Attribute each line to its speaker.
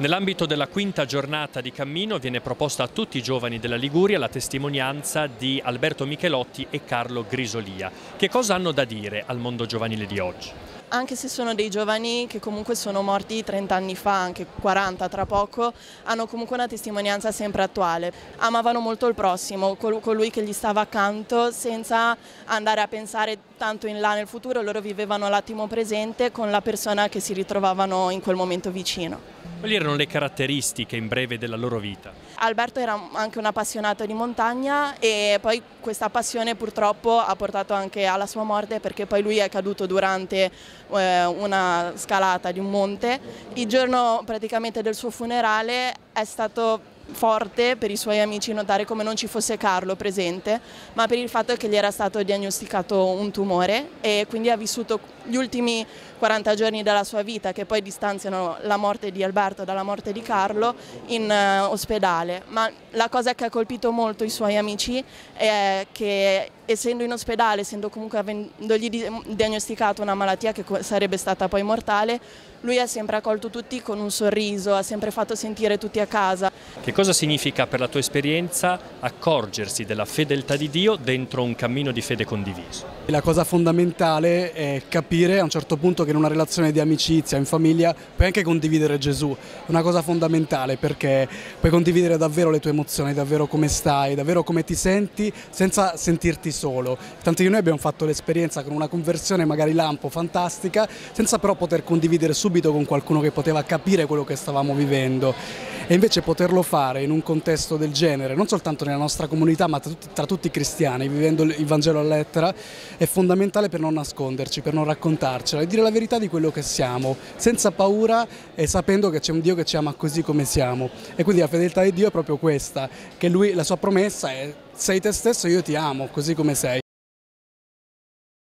Speaker 1: Nell'ambito della quinta giornata di cammino viene proposta a tutti i giovani della Liguria la testimonianza di Alberto Michelotti e Carlo Grisolia. Che cosa hanno da dire al mondo giovanile di oggi?
Speaker 2: Anche se sono dei giovani che comunque sono morti 30 anni fa, anche 40 tra poco, hanno comunque una testimonianza sempre attuale. Amavano molto il prossimo, colui che gli stava accanto, senza andare a pensare tanto in là nel futuro. Loro vivevano l'attimo presente con la persona che si ritrovavano in quel momento vicino.
Speaker 1: Quali erano le caratteristiche in breve della loro vita?
Speaker 2: Alberto era anche un appassionato di montagna e poi questa passione purtroppo ha portato anche alla sua morte, perché poi lui è caduto durante una scalata di un monte. Il giorno praticamente del suo funerale è stato forte per i suoi amici notare come non ci fosse Carlo presente, ma per il fatto che gli era stato diagnosticato un tumore e quindi ha vissuto gli ultimi 40 giorni della sua vita, che poi distanziano la morte di Alberto dalla morte di Carlo, in ospedale. Ma la cosa che ha colpito molto i suoi amici è che, essendo in ospedale, essendo comunque avendogli diagnosticato una malattia che sarebbe stata poi mortale, lui ha sempre accolto tutti con un sorriso, ha sempre fatto sentire tutti a casa.
Speaker 1: Che cosa significa per la tua esperienza accorgersi della fedeltà di Dio dentro un cammino di fede condiviso?
Speaker 3: La cosa fondamentale è capire a un certo punto che in una relazione di amicizia, in famiglia, puoi anche condividere Gesù. È una cosa fondamentale perché puoi condividere davvero le tue emozioni, davvero come stai, davvero come ti senti, senza sentirti solo. Tanto che noi abbiamo fatto l'esperienza con una conversione magari lampo, fantastica, senza però poter condividere subito con qualcuno che poteva capire quello che stavamo vivendo. E invece poterlo fare in un contesto del genere, non soltanto nella nostra comunità, ma tra tutti i cristiani, vivendo il Vangelo a lettera, è fondamentale per non nasconderci, per non raccontarcela e dire la verità di quello che siamo, senza paura e sapendo che c'è un Dio che ci ama così come siamo. E quindi la fedeltà di Dio è proprio questa, che Lui, la sua promessa è: sei te stesso, io ti amo così come sei.